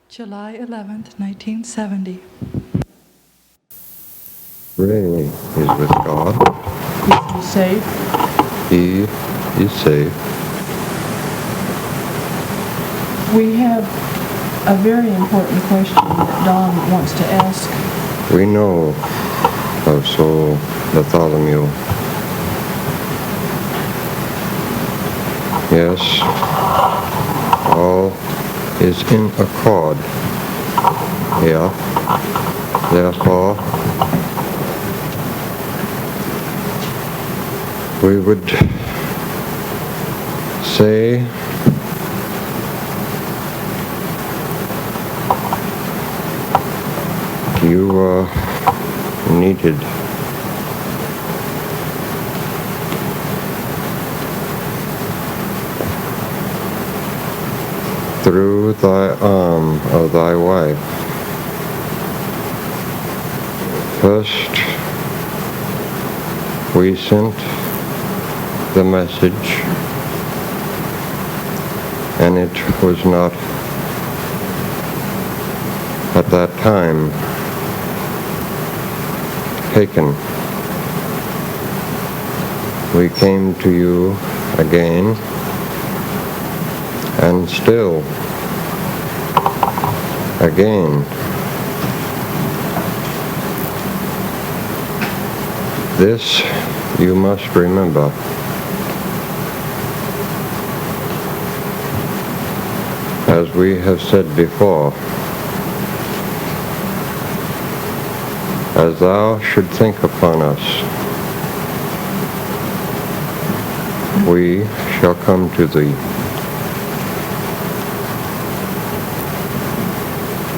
July 11th, 1970. Ray is with God. Is he safe? He is safe. We have a very important question that Don wants to ask. We know of Soul Bartholomew. Yes, all is in accord here. Therefore, we would say you are needed. Through thy arm of thy wife. First, we sent the message, and it was not at that time taken. We came to you again, and still again. This you must remember. As we have said before, as thou should think upon us, we shall come to thee.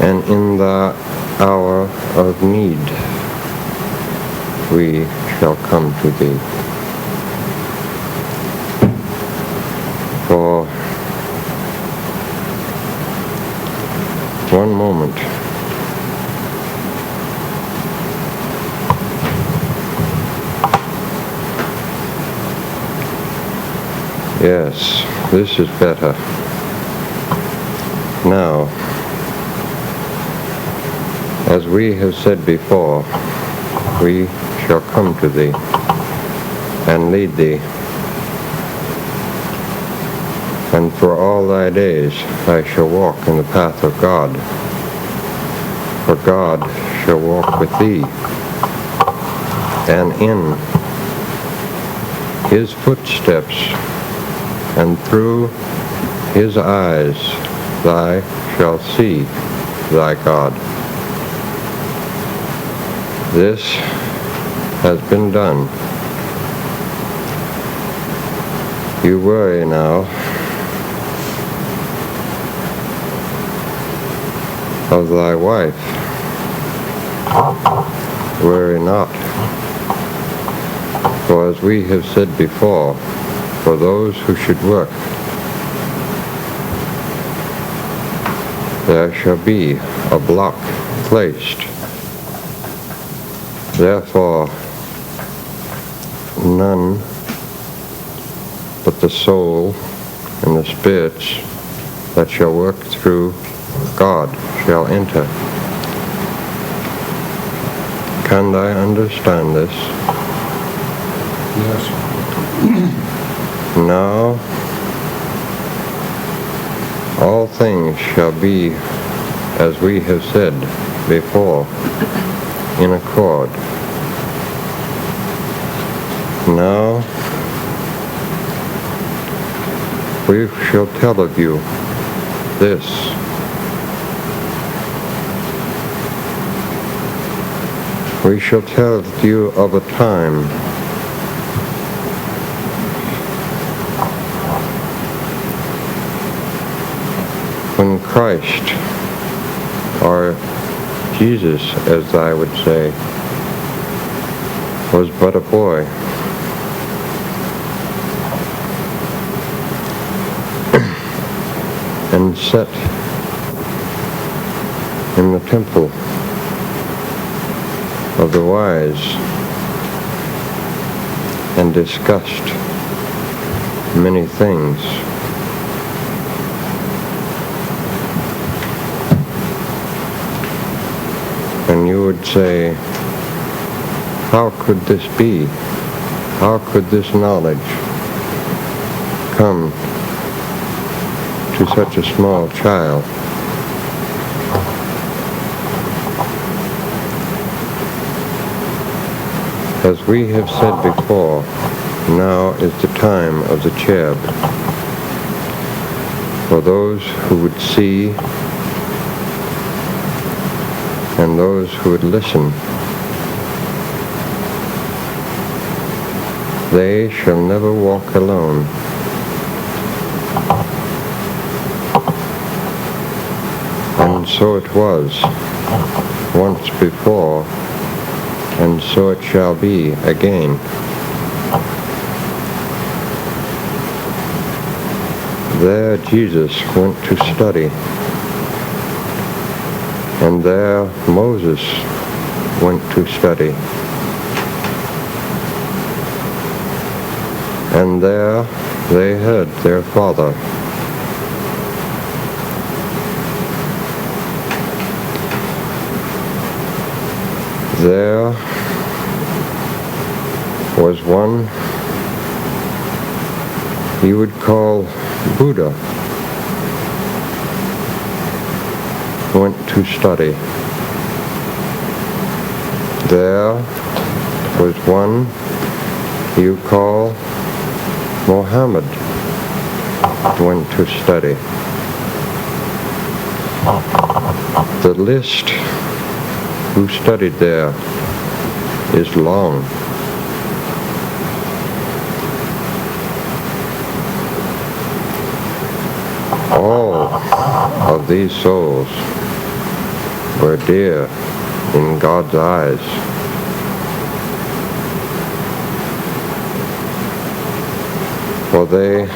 And in the hour of need, we shall come to thee. For one moment, yes, this is better. Now, as we have said before, we shall come to thee and lead thee, and for all thy days I shall walk in the path of God, for God shall walk with thee, and in his footsteps and through his eyes thou shalt see thy God. This has been done. You worry now of thy wife. Worry not. For as we have said before, for those who should work, there shall be a block placed. Therefore, none but the soul and the spirits that shall work through God shall enter. Can I understand this? Yes. Now, all things shall be, as we have said before, in accord. Now, we shall tell of you this. We shall tell you of a time when Christ, or Jesus, as I would say, was but a boy. And sat in the temple of the wise and discussed many things. and you would say, how could this be? How could this knowledge come to such a small child? As we have said before, now is the time of the cherub. For those who would see and those who would listen, they shall never walk alone. And so it was once before, and so it shall be again. There Jesus went to study, and there Moses went to study, and there they heard their father. There was one you would call Buddha, went to study. There was one you call Mohammed, went to study. The list who studied there is long. All of these souls were dear in God's eyes. For they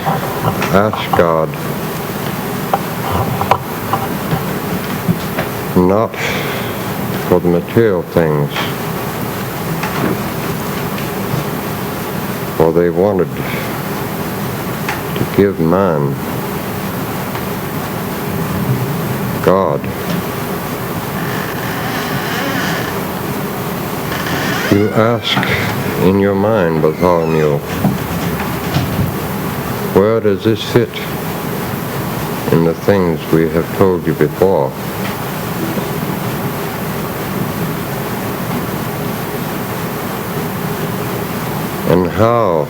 asked God not for the material things, for they wanted to give man God. You ask in your mind, Bartholomew, where does this fit in the things we have told you before? And how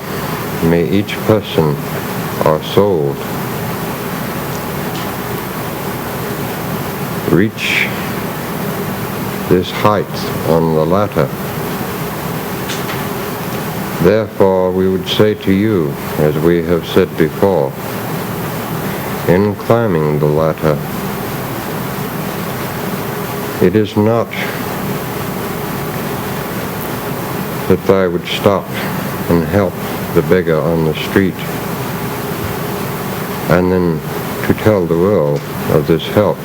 may each person or soul reach this height on the ladder? Therefore, we would say to you, as we have said before, in climbing the ladder, it is not that I would stop and help the beggar on the street and then to tell the world of this help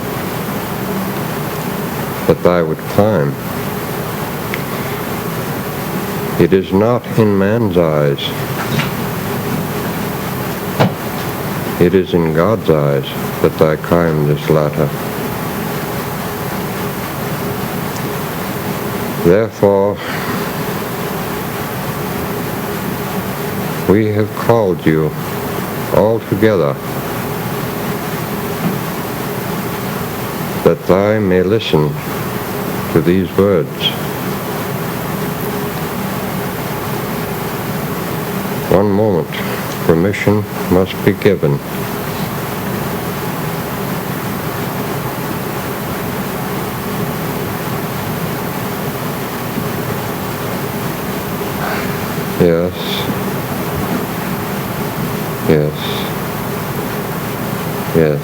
that I would climb. It is not in man's eyes. It is in God's eyes that I climb this ladder. Therefore, we have called you all together that I may listen to these words. One moment, permission must be given. Yes. Yes. Yes.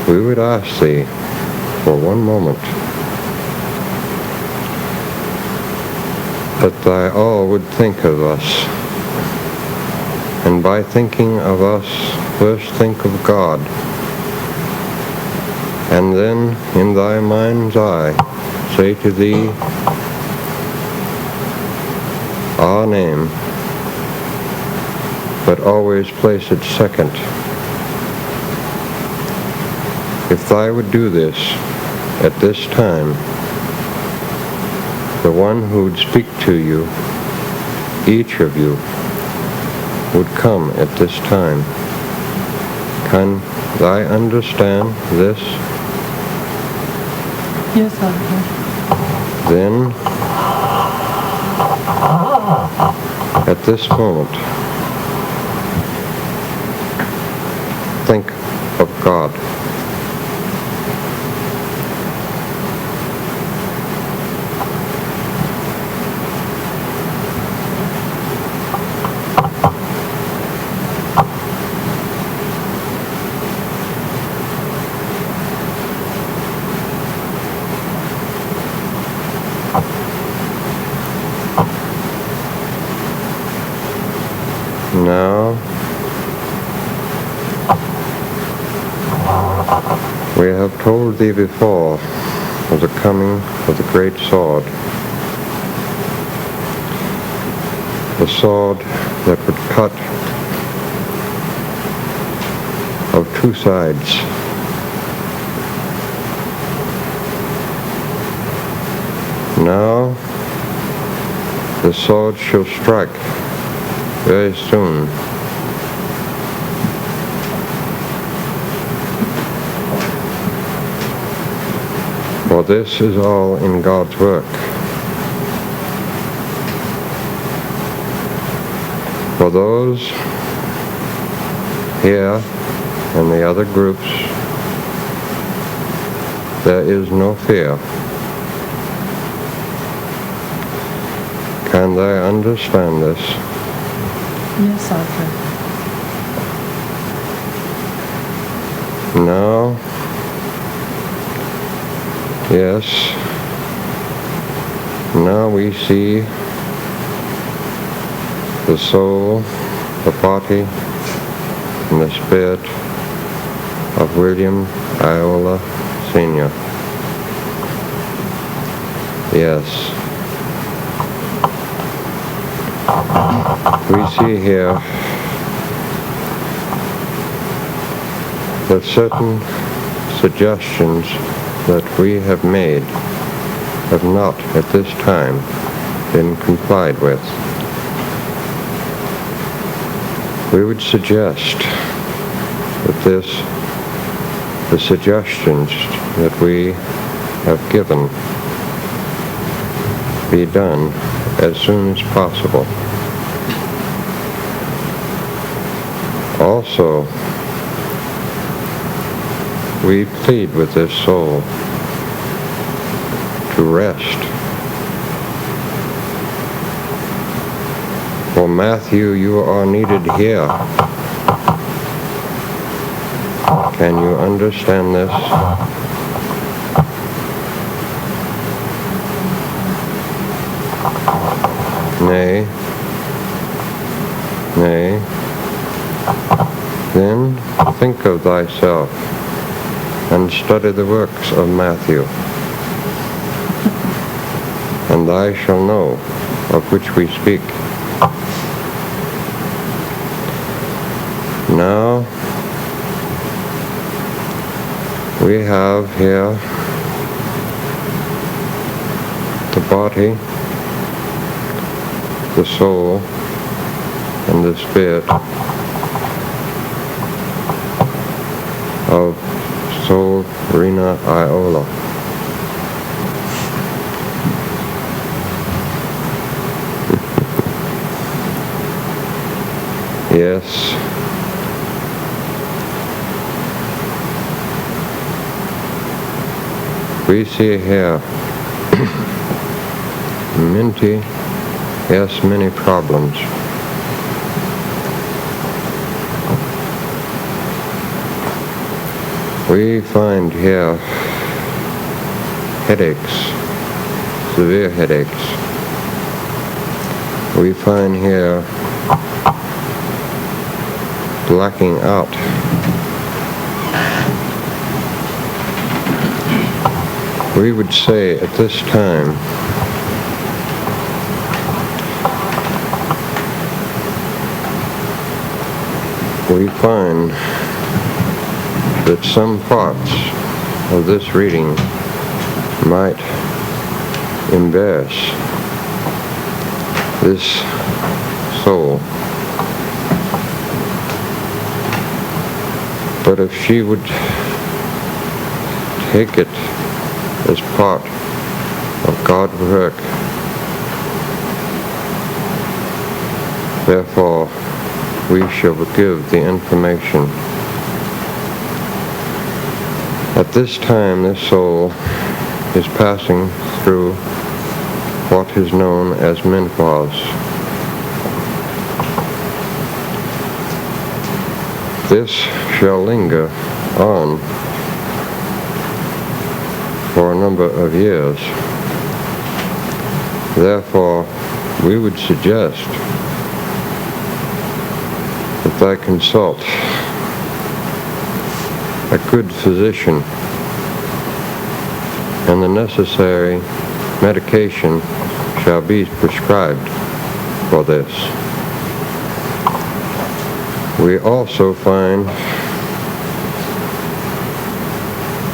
We would ask thee for one moment that thy all would think of us, and by thinking of us, first think of God, and then in thy mind's eye say to thee our name, but always place it second, If thou would do this at this time, the one who would speak to you, each of you, would come at this time. Can thou understand this? Yes, I can. Then, at this moment, think of God. Now, we have told thee before of the coming of the great sword, the sword that would cut of two sides. Now, the sword shall strike very soon. For this is all in God's work. For those here and the other groups, there is no fear. Can they understand this? Yes, I can. Now, yes, now we see the soul, the body, and the spirit of William Iola Sr. Yes. We see here that certain suggestions that we have made have not at this time been complied with. We would suggest that the suggestions that we have given be done as soon as possible. Also, we plead with this soul to rest. For Matthew, you are needed here. Can you understand this? Nay. Nay. Then think of thyself and study the works of Matthew, and thou shalt know of which we speak. Now, we have here the body, the soul, and the spirit of Soul Rena Iola. Yes. We see here many problems. We find here headaches, severe headaches. We find here blacking out. We would say at this time we find that some parts of this reading might embarrass this soul. But if she would take it as part of God's work, therefore we shall give the information. At this time, this soul is passing through what is known as menopause. This shall linger on for a number of years. Therefore, we would suggest that I consult a good physician, and the necessary medication shall be prescribed for this. We also find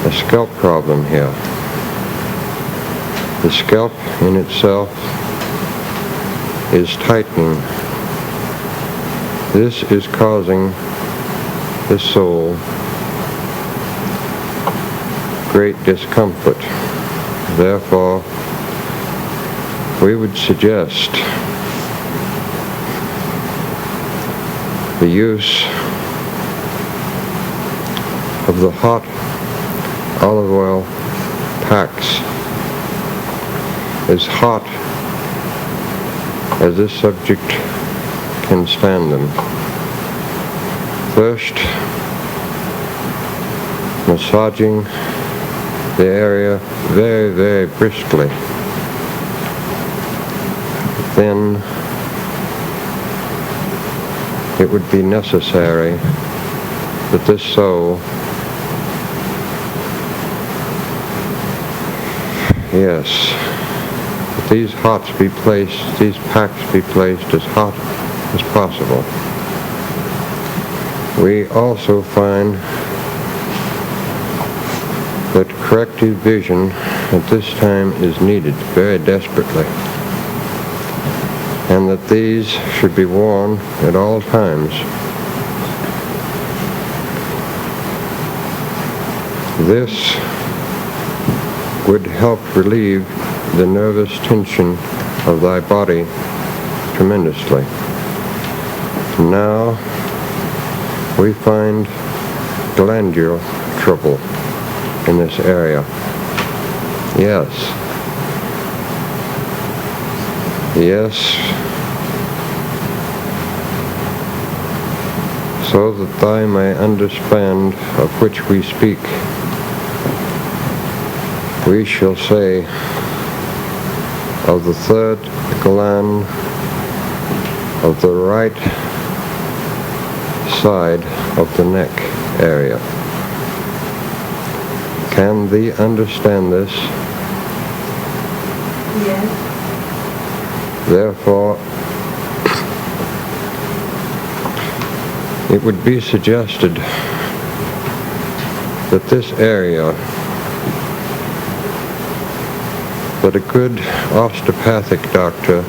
a scalp problem here. The scalp in itself is tightening. This is causing the soul great discomfort. Therefore, we would suggest the use of the hot olive oil packs, as hot as this subject can stand them. First, massaging the area very, very briskly. Then it would be necessary that this soul, yes, that these packs be placed as hot as possible. We also find that corrective vision at this time is needed very desperately, and that these should be worn at all times. This would help relieve the nervous tension of thy body tremendously. Now we find glandular trouble in this area. Yes. Yes. So that thou may understand of which we speak, we shall say of the third gland of the right side of the neck area. Can thee understand this? Yes. Therefore, it would be suggested that this area, that a good osteopathic doctor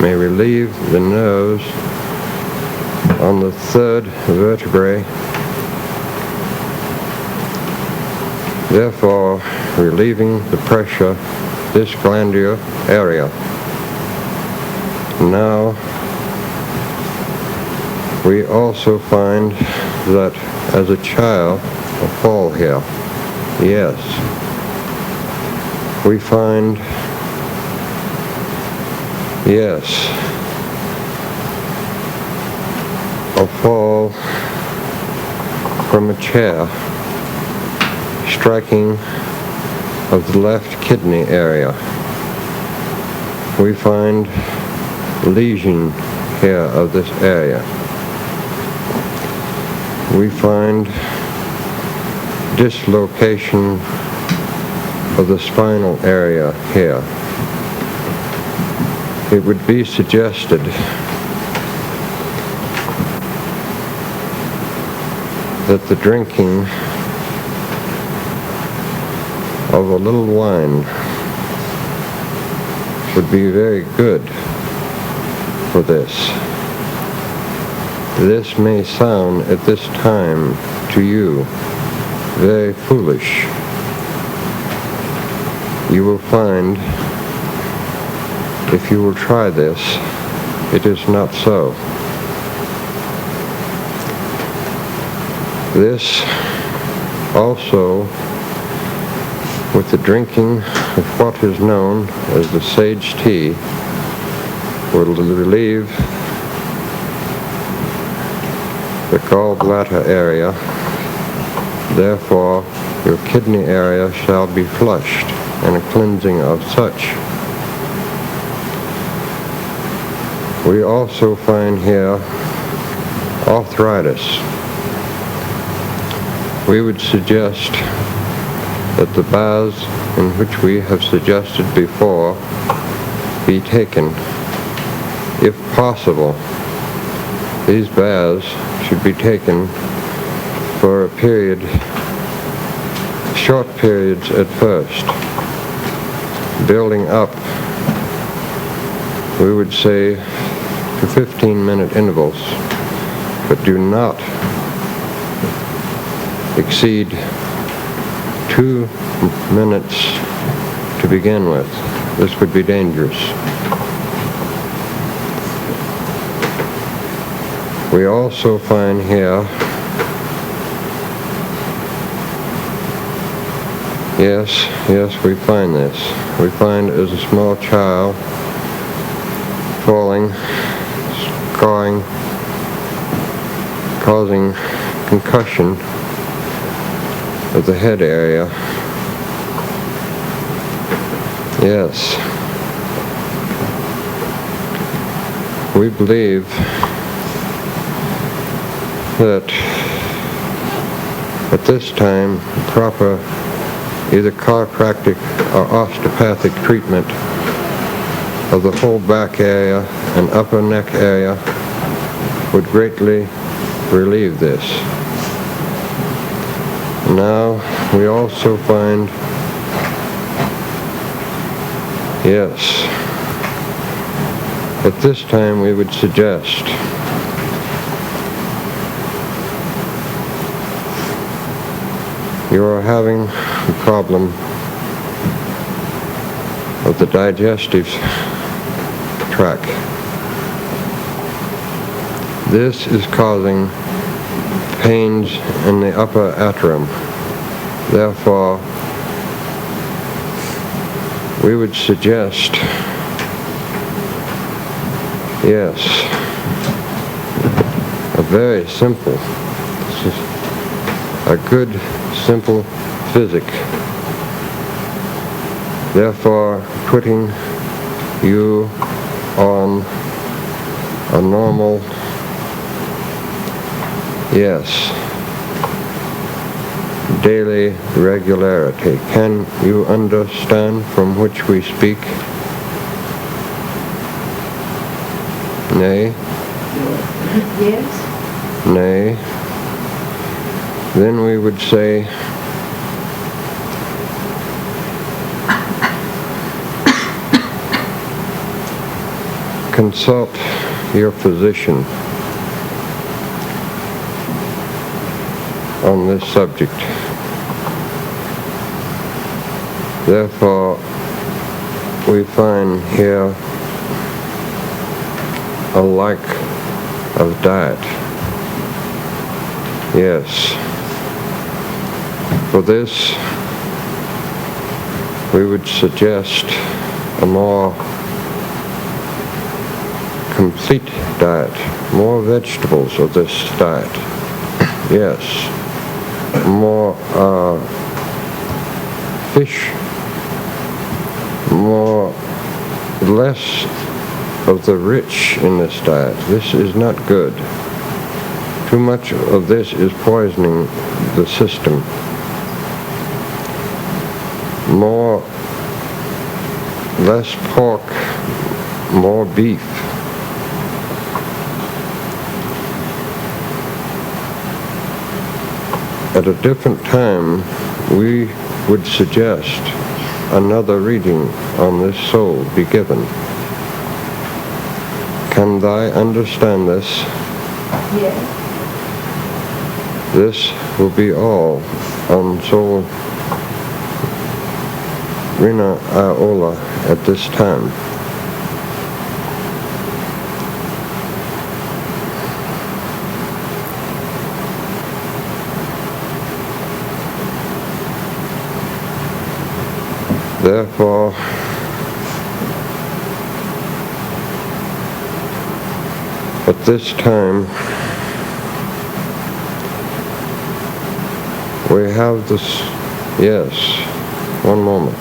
may relieve the nerves on the third vertebrae, therefore relieving the pressure this glandular area. Now we also find that as a child, a fall here. Yes. We find, yes, a fall from a chair, striking of the left kidney area. We find lesion here of this area. We find dislocation of the spinal area here. It would be suggested that the drinking of a little wine would be very good for this. This may sound at this time to you very foolish. You will find, if you will try this, it is not so. This also, with the drinking of what is known as the sage tea, will relieve the gallbladder area. Therefore, your kidney area shall be flushed, and a cleansing of such. We also find here arthritis. We would suggest that the baths in which we have suggested before be taken, if possible. These baths should be taken for a period, short periods at first, building up, we would say, to 15-minute intervals, but do not exceed 2 minutes to begin with. This would be dangerous. We also find here, yes, we find this. We find as a small child falling, scarring, causing concussion of the head area. Yes. We believe that at this time proper either chiropractic or osteopathic treatment of the whole back area and upper neck area would greatly relieve this. Now we also find, yes, at this time we would suggest you are having a problem of the digestive tract. This is causing pains in the upper atrium. Therefore, we would suggest, yes, a very simple, this is a good, simple physic. Therefore, putting you on a normal, yes, daily regularity. Can you understand from which we speak? Nay? Yes. Nay. Then we would say, consult your physician on this subject. Therefore, we find here a lack of diet. Yes. For this, we would suggest a more complete diet, more vegetables of this diet. Yes. More fish, less of the rich in this diet. This is not good. Too much of this is poisoning the system. Less pork, more beef. At a different time, we would suggest another reading on this soul be given. Can thou understand this? Yes. This will be all on soul Rina Aola at this time. Therefore, at this time, we have this, yes, one moment.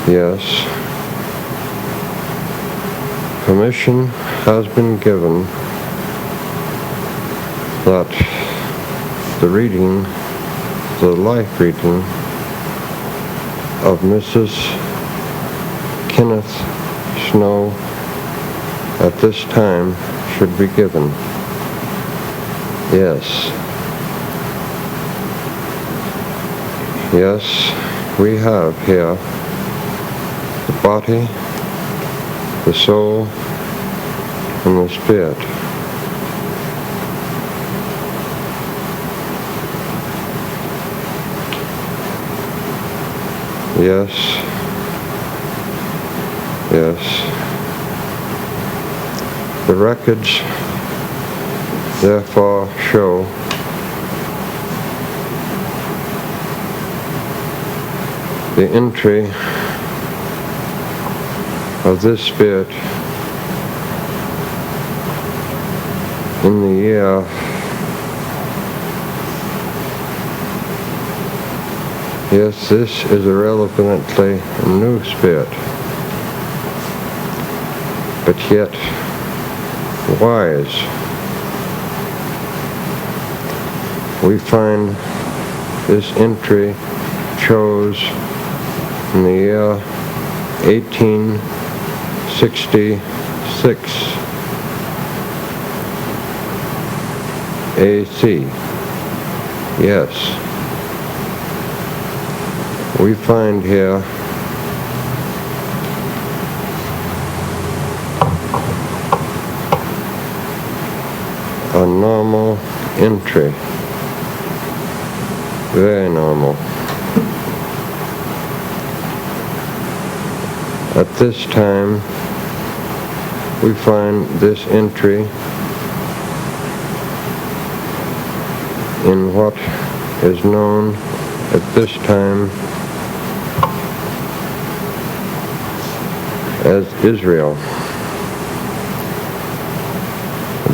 Yes, permission has been given that the reading, the life reading of Mrs. Kenneth Snow at this time should be given. Yes. Yes, we have here the body, the soul, and the spirit. Yes. Yes. The records therefore show the entry of this spirit in the year yes, this is a relatively new spirit, but yet wise. We find this entry chose in the year 1866 AC. Yes. We find here a normal entry, very normal. At this time, we find this entry in what is known at this time as Israel.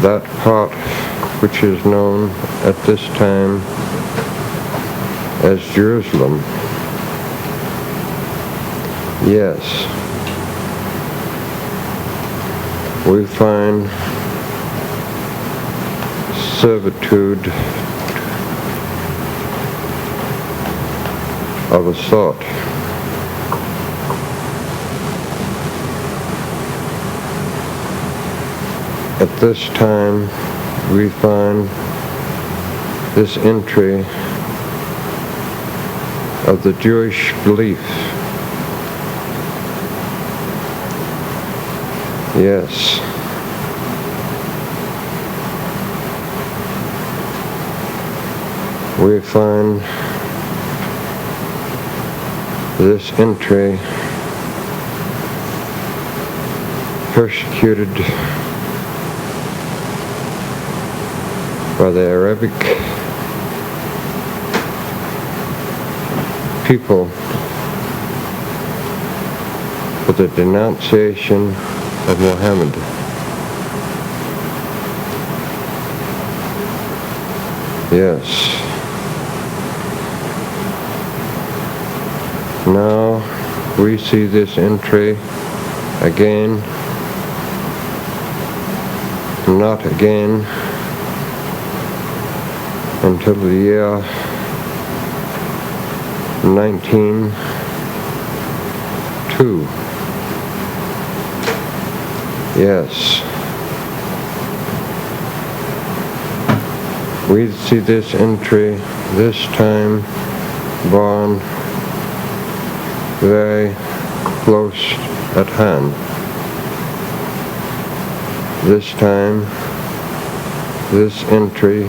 That part which is known at this time as Jerusalem. Yes, we find servitude of a sort. At this time, we find this entry of the Jewish belief. Yes. We find this entry persecuted by the Arabic people for the denunciation of Muhammad. Yes. Now we see this entry again, not again, until the year 1902. Yes. We see this entry, this time born very close at hand. This time, this entry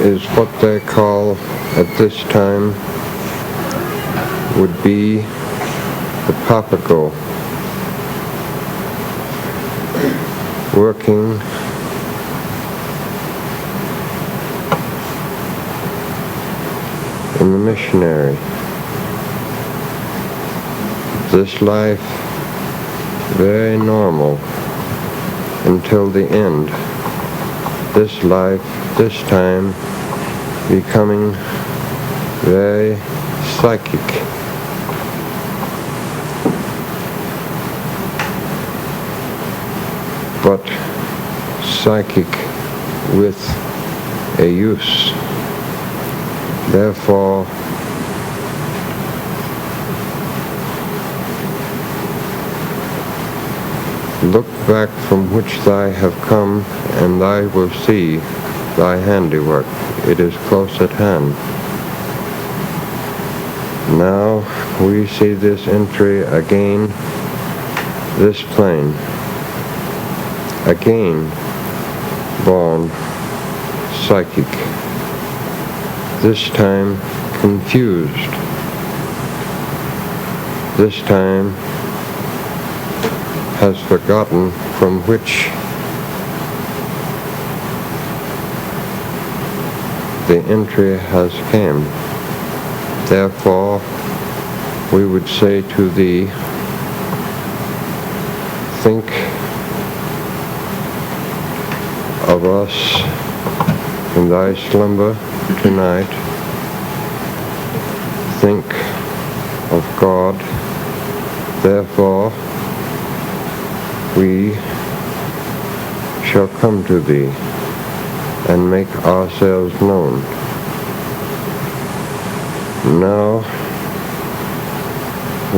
is what they call at this time would be the papago, working in the missionary. This life very normal until the end. This life, this time, becoming very psychic. But psychic with a use. Therefore, look back from which thou have come, and thou will see thy handiwork. It is close at hand. Now we see this entry again, this plane, again born psychic, this time confused, this time has forgotten from which the entry has came. Therefore, we would say to thee, think of us in thy slumber tonight. Think of God. Therefore, we shall come to thee and make ourselves known. Now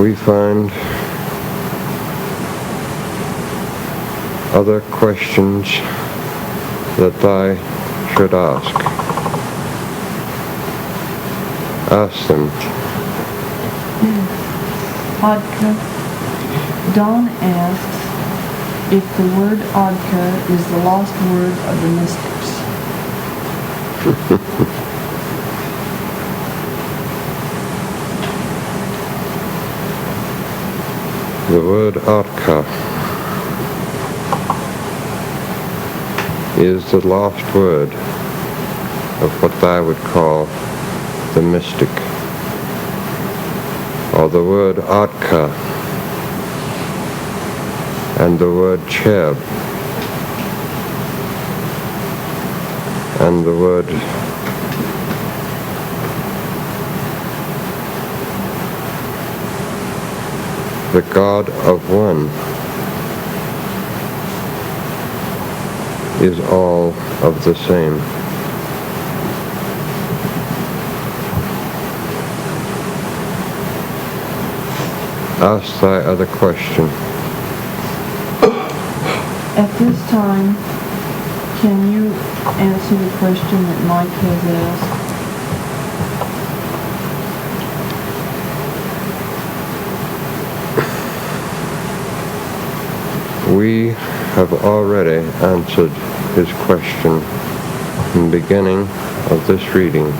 we find other questions that thou should ask. Ask them. Adka. Don asks if the word Adka is the lost word of the mystics. The word Adka is the lost word of what thou would call the mystic, or the word Adka and the word Cherub and the word the God of one is all of the same. Ask thy other question. At this time, can you answer the question that Mike has asked? We have already answered his question in the beginning of this reading.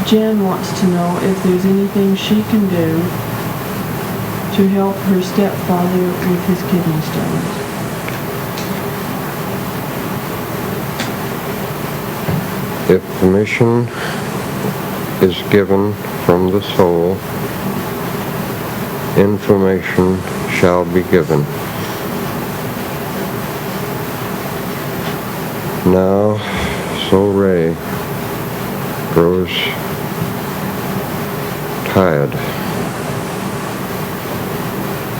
Jen wants to know if there's anything she can do to help her stepfather with his kidney stones. If permission is given from the soul, information shall be given. Now, Soul Ray grows tired.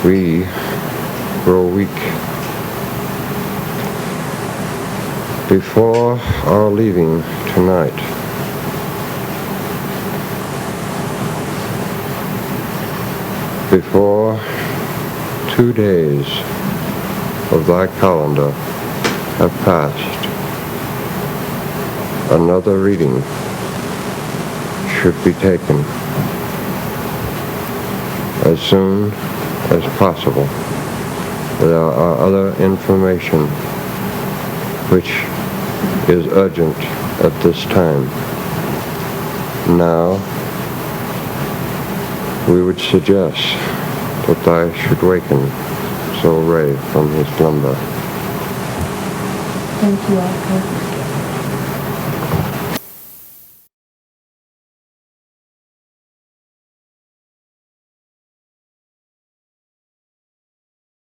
We grow weak. Before our leaving tonight, before 2 days of thy calendar have passed, another reading should be taken as soon as possible. There are other information which is urgent at this time. Now, we would suggest that thou should waken Soul Ray from his slumber. Thank you, Arthur.